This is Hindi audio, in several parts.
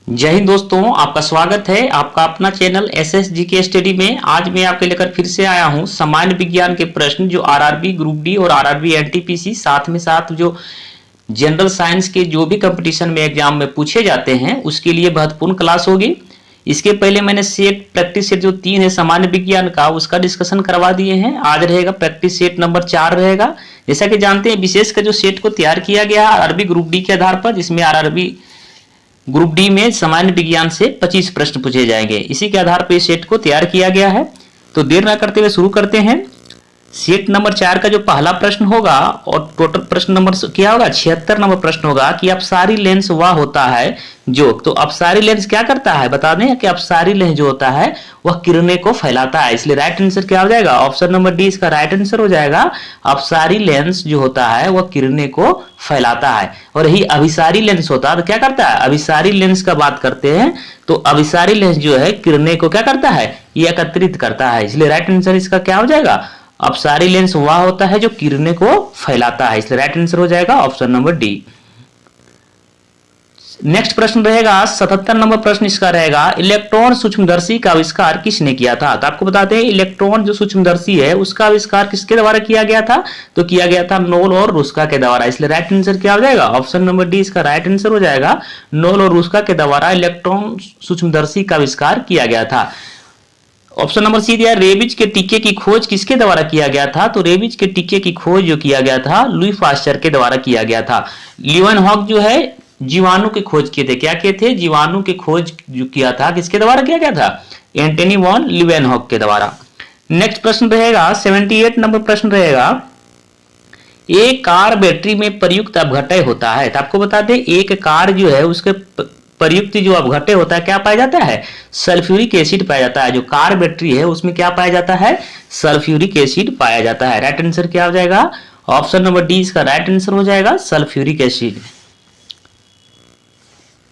जय हिंद दोस्तों, आपका स्वागत है आपका अपना चैनल SSGK स्टडी में। आज मैं आपके लेकर फिर से आया हूं सामान्य विज्ञान के प्रश्न जो आरआरबी ग्रुप डी और आरआरबी एनटीपीसी साथ में साथ जो जनरल साइंस के जो भी कंपटीशन में एग्जाम में पूछे जाते हैं उसके लिए महत्वपूर्ण क्लास होगी। इसके पहले मैंने सेट प्रैक्टिस सेट जो 3 है सामान्य विज्ञान का उसका डिस्कशन करवा दिए हैं। आज रहेगा प्रैक्टिस सेट नंबर 4 रहेगा। जैसा कि जानते हैं विशेष कर जो सेट को तैयार किया गया आरआरबी ग्रुप डी के आधार पर, जिसमें आरआरबी ग्रुप डी में सामान्य विज्ञान से 25 प्रश्न पूछे जाएंगे। इसी के आधार पर सेट को तैयार किया गया है। तो देर न करते हुए शुरू करते हैं। सेट नंबर 4 का जो पहला प्रश्न होगा और टोटल प्रश्न नंबर क्या होगा 76 नंबर प्रश्न होगा कि अपसारी लेंस वह होता है जो, तो अपसारी लेंस क्या करता है बता दें कि अपसारी लेंस जो होता है वह किरणें को फैलाता है। इसलिए राइट आंसर क्या हो जाएगा, ऑप्शन नंबर डी इसका राइट आंसर हो जाएगा। अपसारी लेंस जो होता है वह किरणें को फैलाता है। और यही अभिसारी लेंस होता है तो क्या करता है, अभिसारी लेंस का बात करते हैं तो अभिसारी लेंस जो है किरणें को क्या करता है, ये एकत्रित करता है। इसलिए राइट आंसर इसका क्या हो जाएगा, अपसारी लेंस वह होता है जो किरणें को फैलाता है। इसलिए राइट आंसर हो जाएगा ऑप्शन नंबर डी। नेक्स्ट प्रश्न रहेगा 77 नंबर प्रश्न इसका रहेगा इलेक्ट्रॉन सूक्ष्मदर्शी का आविष्कार किसने किया था। तो आपको बताते हैं इलेक्ट्रॉन जो सूक्ष्मदर्शी है उसका आविष्कार किसके द्वारा किया गया था, तो किया गया था नोल और रुस्का के द्वारा। इसलिए राइट आंसर क्या हो जाएगा, ऑप्शन नंबर डी इसका राइट आंसर हो जाएगा। नोल और रुस्का के द्वारा इलेक्ट्रॉन सूक्ष्मदर्शी का आविष्कार किया गया था। ऑप्शन नंबर सी दिया रेबीज के टीके की खोज किसके द्वारा किया गया था, तो रेबीज के टीके की खोज जो किया गया था लुई पास्चर के द्वारा किया गया था। लीवेनहॉक जो है जीवाणु की खोज किए थे, क्या किए थे, जीवाणु की खोज जो किया था किसके द्वारा किया गया था, एंटनी वॉन लीवेनहॉक के द्वारा। नेक्स्ट प्रश्न रहेगा 78 नंबर प्रश्न रहेगा एक कार बैटरी में प्रयुक्त अपघटय होता है। तो आपको बता दें एक कार जो है उसके प्रयुक्त जो अपघटय होता है क्या पाया जाता है, सल्फ्यूरिक एसिड पाया जाता है। जो कार बैटरी है उसमें क्या पाया जाता है, सल्फ्यूरिक एसिड पाया जाता है। राइट आंसर क्या हो जाएगा, ऑप्शन नंबर डी इसका राइट आंसर हो जाएगा सल्फ्यूरिक एसिड।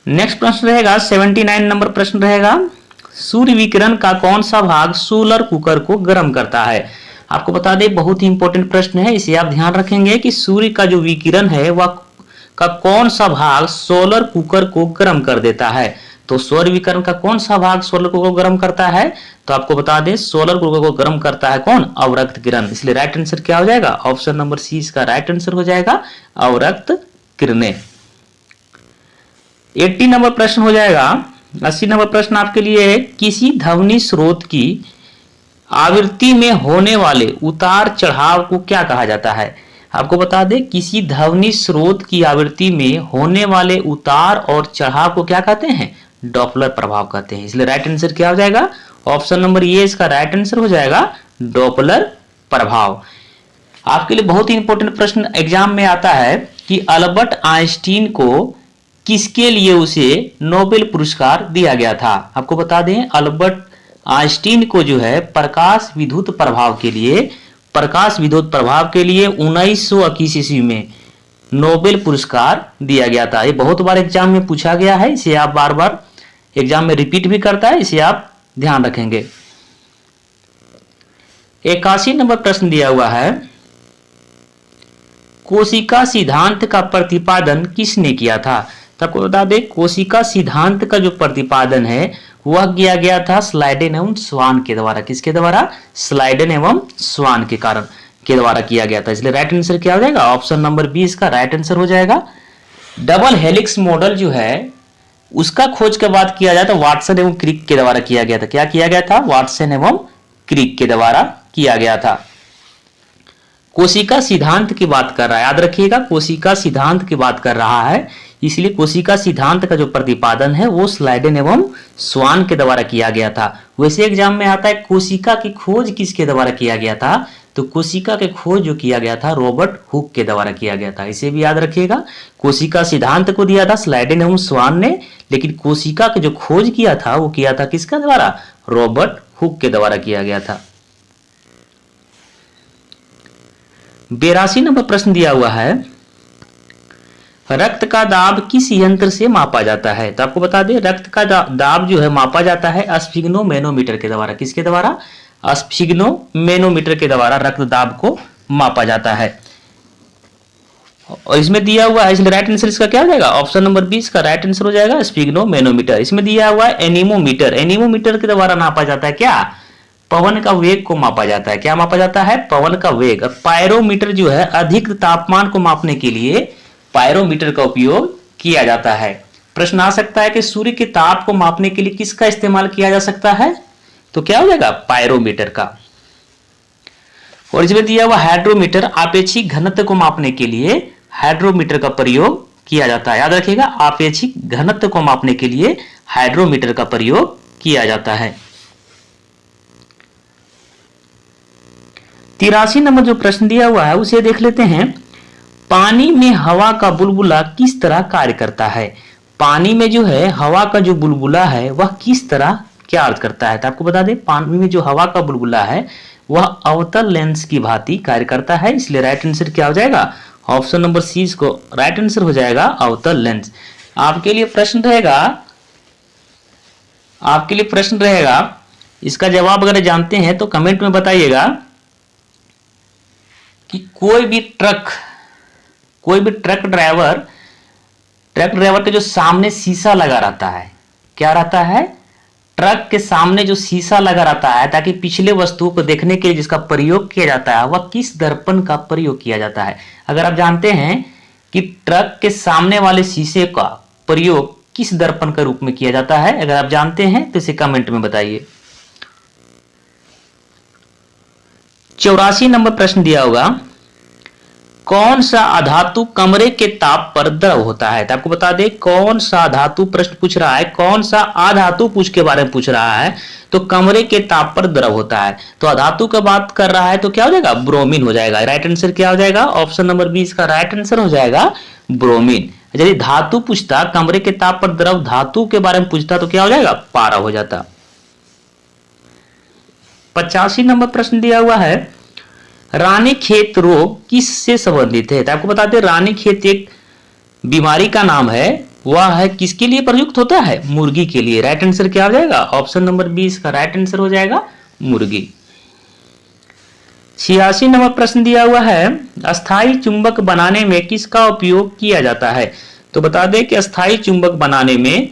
नेक्स्ट प्रश्न रहेगा 79 नंबर प्रश्न रहेगा सूर्य विकिरण का कौन सा भाग सोलर कुकर को गर्म करता है। आपको बता दें बहुत ही इंपॉर्टेंट प्रश्न है, इसे आप ध्यान रखेंगे कि सूर्य का जो विकिरण है वह का कौन सा भाग सोलर कुकर को गर्म कर देता है। तो सौर विकिरण का कौन सा भाग सोलर कुकर को गर्म करता है, तो आपको बता दें सोलर कुकर को गर्म करता है कौन, अवरक्त किरण। इसलिए राइट आंसर क्या हो जाएगा, ऑप्शन नंबर सी इसका राइट आंसर हो जाएगा अवरक्त किरणें। 80 नंबर प्रश्न हो जाएगा 80 नंबर प्रश्न आपके लिए है किसी ध्वनि स्रोत की आवृत्ति में होने वाले उतार चढ़ाव को क्या कहा जाता है। आपको बता दें किसी ध्वनि स्रोत की आवृत्ति में होने वाले उतार और चढ़ाव को क्या कहते हैं, डॉपलर प्रभाव कहते हैं। इसलिए राइट आंसर क्या हो जाएगा, ऑप्शन नंबर ए इसका राइट आंसर हो जाएगा डॉपलर प्रभाव। आपके लिए बहुत ही इंपॉर्टेंट प्रश्न एग्जाम में आता है कि अल्बर्ट आइंस्टीन को किसके लिए उसे नोबेल पुरस्कार दिया गया था। आपको बता दें अल्बर्ट आइंस्टीन को जो है प्रकाश विद्युत प्रभाव के लिए 1921 ईस्वी में नोबेल पुरस्कार दिया गया था। ये बहुत बार एग्जाम में पूछा गया है, इसे आप बार बार एग्जाम में रिपीट भी करता है, इसे आप ध्यान रखेंगे। 81 नंबर प्रश्न दिया हुआ है कोशिका सिद्धांत का प्रतिपादन किसने किया था। तो आपको बता दें कोशिका सिद्धांत का जो प्रतिपादन है वह किया गया था स्लाइडेन एवं स्वान के द्वारा। किसके द्वारा, स्लाइडेन एवं स्वान के कारण के द्वारा किया गया था। इसलिए राइट आंसर क्या हो जाएगा, ऑप्शन नंबर बी इसका राइट आंसर हो जाएगा। डबल हेलिक्स मॉडल जो है उसका खोज के बाद किया जाए तो वाटसन एवं क्रिक के द्वारा किया गया था। क्या किया गया था, वाटसन एवं क्रिक के द्वारा किया गया था। कोशिका सिद्धांत की बात कर रहा है, याद रखिएगा कोशिका सिद्धांत की बात कर रहा है, इसलिए कोशिका सिद्धांत का जो प्रतिपादन है वो स्लाइडेन एवं स्वान के द्वारा किया गया था। वैसे एग्जाम में आता है कोशिका की खोज किसके द्वारा किया गया था, तो कोशिका की खोज जो किया गया था रॉबर्ट हुक के द्वारा किया गया था। इसे भी याद रखिएगा कोशिका सिद्धांत को दिया था स्लाइडेन एवं स्वान ने, लेकिन कोशिका की जो खोज किया था वो किया था किसके द्वारा, रॉबर्ट हुक के द्वारा किया गया था। 82 नंबर प्रश्न दिया हुआ है रक्त का दाब किस यंत्र से मापा जाता है। तो आपको बता दें रक्त का दाब जो है मापा जाता है स्फिग्नोमेनोमीटर के द्वारा। किसके द्वारा, स्फिग्नोमेनोमीटर के द्वारा रक्त दाब को मापा जाता है। और इसमें दिया हुआ है, इसलिए राइट आंसर इसका क्या हो जाएगा, ऑप्शन नंबर 20 का राइट आंसर हो जाएगा स्पिग्नोमेनोमीटर। इसमें दिया हुआ है एनीमोमीटर, एनीमोमीटर के द्वारा नापा जाता है क्या, पवन का वेग को मापा जाता है। क्या मापा जाता है, पवन का वेग। और पायरोमीटर जो है अधिक तापमान को मापने के लिए पायरोमीटर का उपयोग किया जाता है। प्रश्न आ सकता है कि सूर्य के ताप को मापने के लिए किसका इस्तेमाल किया जा सकता है, तो क्या हो जाएगा, पायरोमीटर का। और इसमें दिया हुआ हाइड्रोमीटर, आपेक्षिक घनत्व को मापने के लिए हाइड्रोमीटर का प्रयोग किया जाता है। याद रखिएगा, आपेक्षिक घनत्व को मापने के लिए हाइड्रोमीटर का प्रयोग किया जाता है। 83 नंबर जो प्रश्न दिया हुआ है उसे देख लेते हैं। पानी में हवा का बुलबुला किस तरह कार्य करता है। पानी में जो है हवा का जो बुलबुला है वह किस तरह क्या अर्थ करता है। तो आपको बता दें, पानी में जो हवा का बुलबुला है वह अवतल लेंस की भांति कार्य करता है, इसलिए राइट आंसर क्या हो जाएगा, ऑप्शन नंबर सी को राइट आंसर हो जाएगा अवतल लेंस। आपके लिए प्रश्न रहेगा, इसका जवाब अगर जानते हैं तो कमेंट में बताइएगा कि कोई भी ट्रक ड्राइवर के जो सामने शीशा लगा रहता है, क्या रहता है, ट्रक के सामने जो शीशा लगा रहता है ताकि पिछले वस्तुओं को देखने के लिए जिसका प्रयोग किया जाता है वह किस दर्पण का प्रयोग किया जाता है। अगर आप जानते हैं कि ट्रक के सामने वाले शीशे का प्रयोग किस दर्पण के रूप में किया जाता है, अगर आप जानते हैं तो इसे कमेंट में बताइए। 84 नंबर प्रश्न दिया होगा, कौन सा अधातु कमरे के ताप पर द्रव होता है। तो आपको बता दें कौन सा धातु, प्रश्न पूछ रहा है कौन सा अधातु के बारे में पूछ रहा है, तो कमरे के ताप पर द्रव होता है। तो अधातु का बात कर रहा है तो क्या हो जाएगा, ब्रोमीन हो जाएगा। राइट आंसर क्या हो जाएगा, ऑप्शन नंबर 20 का राइट आंसर हो जाएगा ब्रोमीन। यदि धातु पूछता, कमरे के ताप पर द्रव धातु के बारे में पूछता तो क्या हो जाएगा, पारा हो जाता। 85 नंबर प्रश्न दिया हुआ है, रानीखेत रोग किससे संबंधित है। तो आपको बता दें रानीखेत एक बीमारी का नाम है, वह है किसके लिए प्रयुक्त होता है, मुर्गी के लिए। राइट आंसर क्या हो जाएगा, ऑप्शन नंबर 20 का राइट आंसर हो जाएगा मुर्गी। 86 नंबर प्रश्न दिया हुआ है, अस्थाई चुंबक बनाने में किसका उपयोग किया जाता है। तो बता दें कि अस्थाई चुंबक बनाने में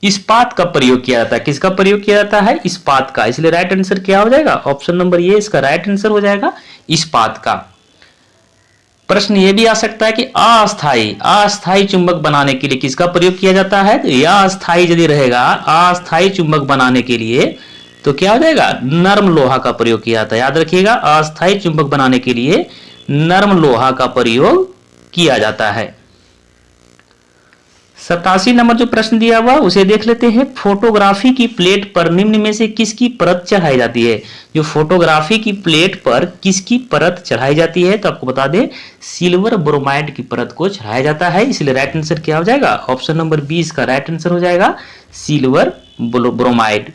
इस्पात का प्रयोग किया जाता है। किसका प्रयोग किया जाता है, इस्पात का, इसलिए राइट आंसर क्या हो जाएगा, ऑप्शन नंबर ये इसका राइट आंसर हो जाएगा इस्पात का। प्रश्न ये भी आ सकता है कि अस्थाई चुंबक बनाने के लिए किसका प्रयोग किया जाता है। तो यह अस्थाई यदि रहेगा, अस्थाई चुंबक बनाने के लिए तो क्या हो जाएगा, नर्म लोहा का प्रयोग किया जाता है। याद रखिएगा, अस्थाई चुंबक बनाने के लिए नर्म लोहा का प्रयोग किया जाता है। 87 नंबर जो प्रश्न दिया हुआ उसे देख लेते हैं। फोटोग्राफी की प्लेट पर निम्न में से किसकी परत चढ़ाई जाती है। जो फोटोग्राफी की प्लेट पर किसकी परत चढ़ाई जाती है, तो आपको बता दें सिल्वर ब्रोमाइड की परत को चढ़ाया जाता है, इसलिए राइट आंसर क्या हो जाएगा, ऑप्शन नंबर 20 का राइट आंसर हो जाएगा सिल्वर ब्रोमाइड।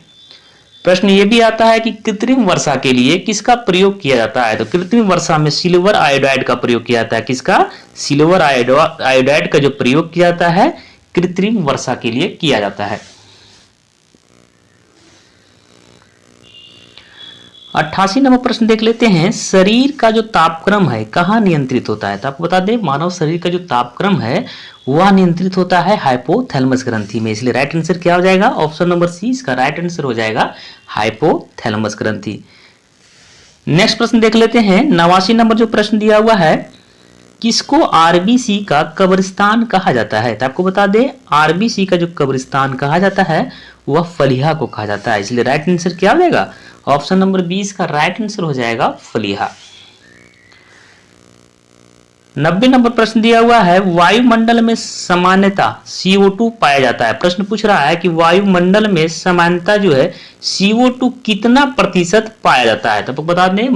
प्रश्न ये भी आता है कि कृत्रिम वर्षा के लिए किसका प्रयोग किया जाता है। तो कृत्रिम वर्षा में सिल्वर आयोडाइड का प्रयोग किया जाता है। किसका, सिल्वर आयोडाइड का जो प्रयोग किया जाता है कृत्रिम वर्षा के लिए किया जाता है। 88 नंबर प्रश्न देख लेते हैं, शरीर का जो तापक्रम है कहाँ नियंत्रित होता है। तो आपको बता दें मानव शरीर का जो तापक्रम है वह नियंत्रित होता है हाइपोथैलेमस ग्रंथि में, इसलिए राइट आंसर क्या हो जाएगा, ऑप्शन नंबर सी इसका राइट आंसर हो जाएगा हाइपोथैलेमस ग्रंथि। नेक्स्ट प्रश्न देख लेते हैं। 89 नंबर जो प्रश्न दिया हुआ है, किसको आरबीसी का कब्रिस्तान कहा जाता है। तो आपको बता दें आरबीसी का जो कब्रिस्तान कहा जाता है वह फलीहा को कहा जाता है, इसलिए राइट आंसर क्या हो जाएगा, ऑप्शन नंबर 20 का राइट आंसर हो जाएगा फलीहा। 90 नंबर प्रश्न दिया हुआ है, वायुमंडल में सामान्यता CO2 पाया जाता है। प्रश्न पूछ रहा है कि वायुमंडल में सामान्यता जो है CO2 कितना प्रतिशत पाया जाता है। तो आपको बता दें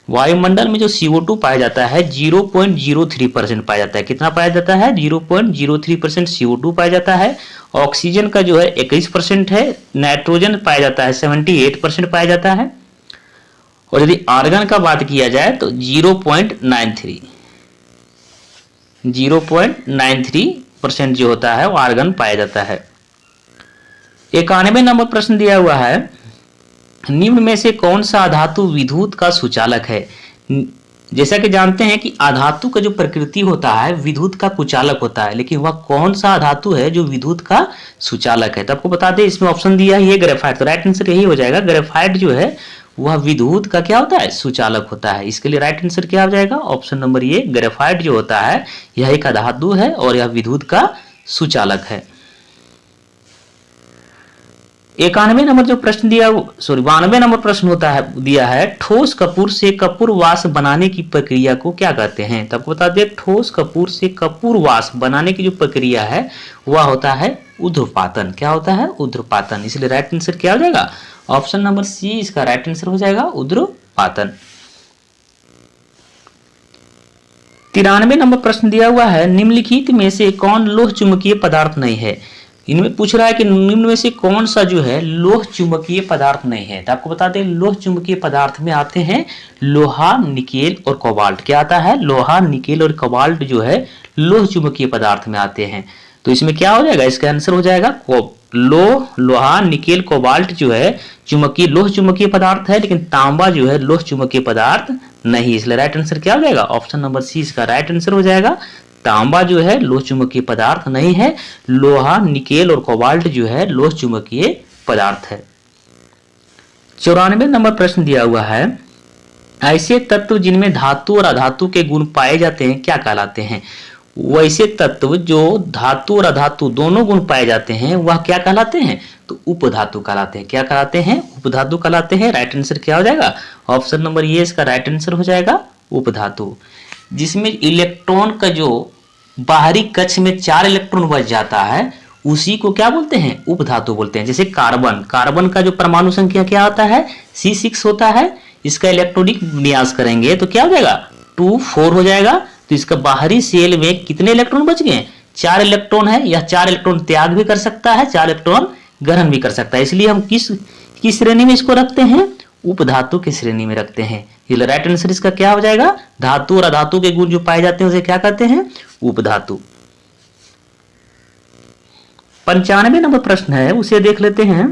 वायुमंडल में जो CO2 पाया जाता है 0.03% पाया जाता है। कितना पाया जाता है, 0.03% CO2 पाया जाता है। ऑक्सीजन का जो है 21% है, नाइट्रोजन पाया जाता है 78% पाया जाता है, और यदि आर्गन का बात किया जाए तो 0.93% जो होता है वो आर्गन पाया जाता है। 91 नंबर प्रश्न दिया हुआ है, निम्न में से कौन सा धातु विद्युत का सुचालक है। जैसा कि जानते हैं कि अधातु का जो प्रकृति होता है विद्युत का कुचालक होता है, लेकिन वह कौन सा धातु है जो विद्युत का सुचालक है? तो आपको बता दें, इसमें ऑप्शन दिया है ये ग्रेफाइट, तो राइट आंसर यही हो जाएगा। ग्रेफाइट जो है वह विद्युत का क्या होता है? सुचालक होता है। इसके लिए राइट आंसर क्या हो जाएगा? ऑप्शन नंबर ये, ग्रेफाइट जो होता है यह एक धातु है और यह विद्युत का सुचालक है। 91 नंबर जो प्रश्न दिया, सॉरी 92 नंबर प्रश्न होता है, दिया है ठोस कपूर से कपूर वास बनाने की प्रक्रिया को क्या कहते हैं? तो आपको बता दें, ठोस कपूर से कपूर वास बनाने की जो प्रक्रिया है वह होता है ऊर्ध्वपातन। क्या होता है? ऊर्ध्वपातन। इसलिए राइट आंसर क्या हो जाएगा? ऑप्शन नंबर सी इसका राइट आंसर हो जाएगा, ऊर्ध्वपातन। 93 नंबर प्रश्न दिया हुआ है, निम्नलिखित में से कौन लोह चुंबकीय पदार्थ नहीं है? इनमें पूछ रहा है कि निम्न में से कौन सा जो है लोह चुंबकीय पदार्थ नहीं है? तो आपको बता दें, लोह चुंबकीय पदार्थ में आते हैं लोहा, निकेल और कोबाल्ट। क्या आता है? लोहा, निकेल और कोबाल्ट जो है लोह चुंबकीय पदार्थ में आते हैं। तो इसमें क्या हो जाएगा? इसका आंसर हो जाएगा लोहा, निकेल, कोबाल्ट जो है चुंबकीय, लोह चुंबकीय पदार्थ है, लेकिन तांबा जो है लोह चुंबकीय पदार्थ नहीं। इसलिए राइट आंसर क्या हो जाएगा? ऑप्शन नंबर सी इसका राइट आंसर हो जाएगा। तांबा जो है लोह चुंबकीय पदार्थ नहीं है, लोहा, निकेल और कोबाल्ट जो है लोह चुंबकीय पदार्थ है। 94 नंबर प्रश्न दिया हुआ है, ऐसे तत्व जिनमें धातु और अधातु के गुण पाए जाते हैं क्या कहलाते हैं? वैसे तत्व जो धातु और अधातु दोनों गुण पाए जाते हैं वह क्या कहलाते हैं? तो उपधातु कहलाते हैं। क्या कहलाते हैं? उपधातु कहलाते हैं। राइट आंसर क्या हो जाएगा? ऑप्शन नंबर ये इसका राइट आंसर हो जाएगा, उपधातु। जिसमें इलेक्ट्रॉन का जो बाहरी कक्ष में 4 इलेक्ट्रॉन बच जाता है उसी को क्या बोलते हैं? उपधातु बोलते हैं। जैसे कार्बन, कार्बन का जो परमाणु संख्या क्या होता है? C6 होता है। इसका इलेक्ट्रॉनिक विन्यास करेंगे तो क्या हो जाएगा? 2 4 हो जाएगा। तो इसका बाहरी सेल में कितने इलेक्ट्रॉन बच गए? 4 इलेक्ट्रॉन है। यह 4 इलेक्ट्रॉन त्याग भी कर सकता है, 4 इलेक्ट्रॉन ग्रहण भी कर सकता है। इसलिए हम किस श्रेणी में इसको रखते हैं? उपधातु की श्रेणी में रखते हैं। राइट आंसर इसका क्या हो जाएगा? धातु और अधातु के गुण जो पाए जाते हैं उसे क्या कहते हैं? उपधातु। 95 नंबर प्रश्न है, उसे देख लेते हैं।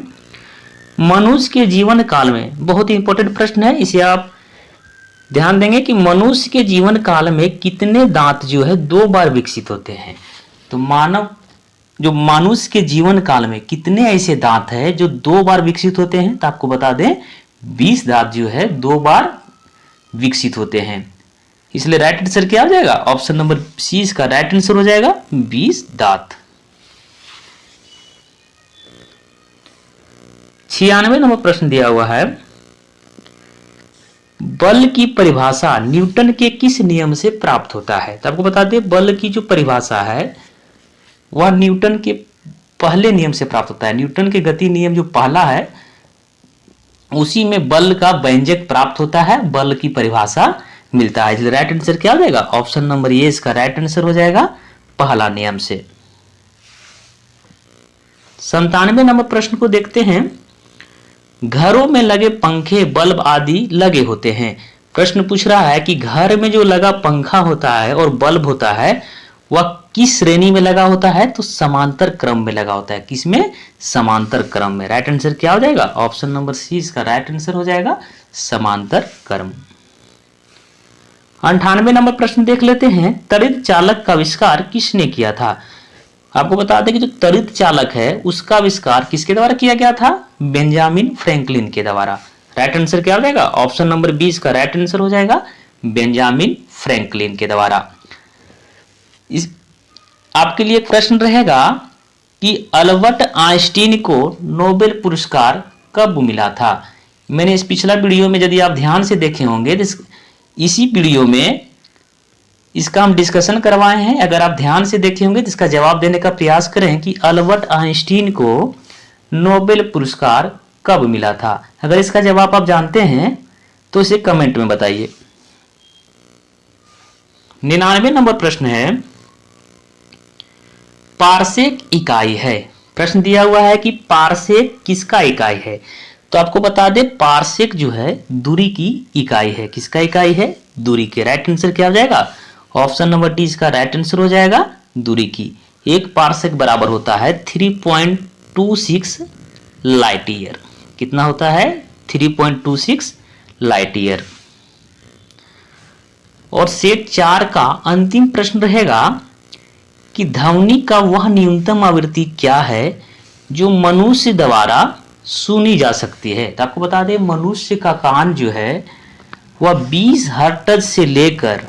मनुष्य के जीवन काल में, बहुत ही इंपॉर्टेंट प्रश्न है, इसे आप ध्यान देंगे कि मनुष्य के जीवन काल में कितने दांत जो है 2 बार विकसित होते हैं? तो मनुष्य के जीवन काल में कितने ऐसे दांत है जो 2 बार विकसित होते हैं? तो आपको बता दें 20 दांत जो है 2 बार विकसित होते हैं। इसलिए राइट आंसर क्या हो जाएगा? ऑप्शन नंबर सी इसका राइट आंसर हो जाएगा, 20 दांत। 96 नंबर प्रश्न दिया हुआ है, बल की परिभाषा न्यूटन के किस नियम से प्राप्त होता है? तो आपको बता दें, बल की जो परिभाषा है वह न्यूटन के पहले नियम से प्राप्त होता है। न्यूटन के गति नियम जो पहला है उसी में बल का व्यंजक प्राप्त होता है, बल की परिभाषा मिलता है। इसलिए राइट आंसर क्या हो जाएगा? ऑप्शन नंबर ये इसका राइट आंसर हो जाएगा, पहला नियम से। 97 नंबर प्रश्न को देखते हैं। घरों में लगे पंखे, बल्ब आदि लगे होते हैं। प्रश्न पूछ रहा है कि घर में जो लगा पंखा होता है और बल्ब होता है वह किस श्रेणी में लगा होता है? तो समांतर क्रम में लगा होता है। किसमें? समांतर क्रम में। राइट आंसर क्या हो जाएगा? ऑप्शन नंबर सी इसका राइट आंसर हो जाएगा, समांतर क्रम। 98 नंबर प्रश्न देख लेते हैं। त्वरित चालक का आविष्कार किसने किया था? आपको बता दें कि जो त्वरित चालक है उसका आविष्कार किसके द्वारा किया गया था? बेंजामिन फ्रैंकलिन के द्वारा। राइट आंसर क्या हो जाएगा? ऑप्शन नंबर 20 का राइट आंसर हो जाएगा, बेंजामिन फ्रैंकलिन के द्वारा। इस आपके लिए प्रश्न रहेगा कि अल्बर्ट आइंस्टीन को नोबेल पुरस्कार कब मिला था? मैंने इस पिछला वीडियो में यदि आप ध्यान से देखे होंगे तो इसी वीडियो में इसका हम डिस्कशन करवाए हैं। अगर आप ध्यान से देखे होंगे तो इसका जवाब देने का प्रयास करें कि अल्बर्ट आइंस्टीन को नोबेल पुरस्कार कब मिला था। अगर इसका जवाब आप जानते हैं तो इसे कमेंट में बताइए। 99 नंबर प्रश्न है, पारसेक इकाई है। प्रश्न दिया हुआ है कि पारसेक किसका इकाई है? तो आपको बता दें, पारसेक जो है दूरी की इकाई है। किसका इकाई है? दूरी के। राइट आंसर क्या हो जाएगा? ऑप्शन नंबर डी इसका राइट आंसर हो जाएगा, दूरी की। एक पारसेक बराबर होता है 3.26 लाइट ईयर। कितना होता है? 3.26 लाइट ईयर। और सेट 4 का अंतिम प्रश्न रहेगा कि ध्वनि का वह न्यूनतम आवृत्ति क्या है जो मनुष्य द्वारा सुनी जा सकती है। तो आपको बता दें, मनुष्य का कान जो है वह 20 हर्ट्ज से लेकर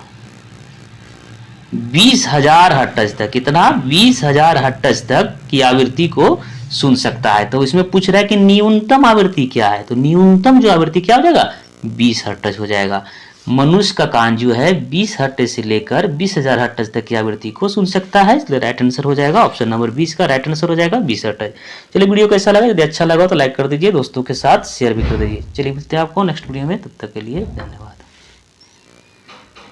20,000 हर्ट्ज तक, कितना 20,000 हर्ट्ज तक की आवृत्ति को सुन सकता है। तो इसमें पूछ रहा है कि न्यूनतम आवृत्ति क्या है, तो न्यूनतम जो आवृत्ति क्या हो जाएगा, 20 हर्ट्ज हो जाएगा। मनुष्य का कान जो है 20 हर्ट्ज से लेकर 20,000 हर्ट्ज तक की आवृत्ति को सुन सकता है, इसलिए राइट आंसर हो जाएगा ऑप्शन नंबर 20 का राइट आंसर हो जाएगा 20 हर्ट्ज। चलिए वीडियो कैसा लगा, यदि अच्छा लगा तो लाइक कर दीजिए, दोस्तों के साथ शेयर भी कर दीजिए। चलिए मिलते हैं आपको नेक्स्ट वीडियो में, तब तक के लिए धन्यवाद।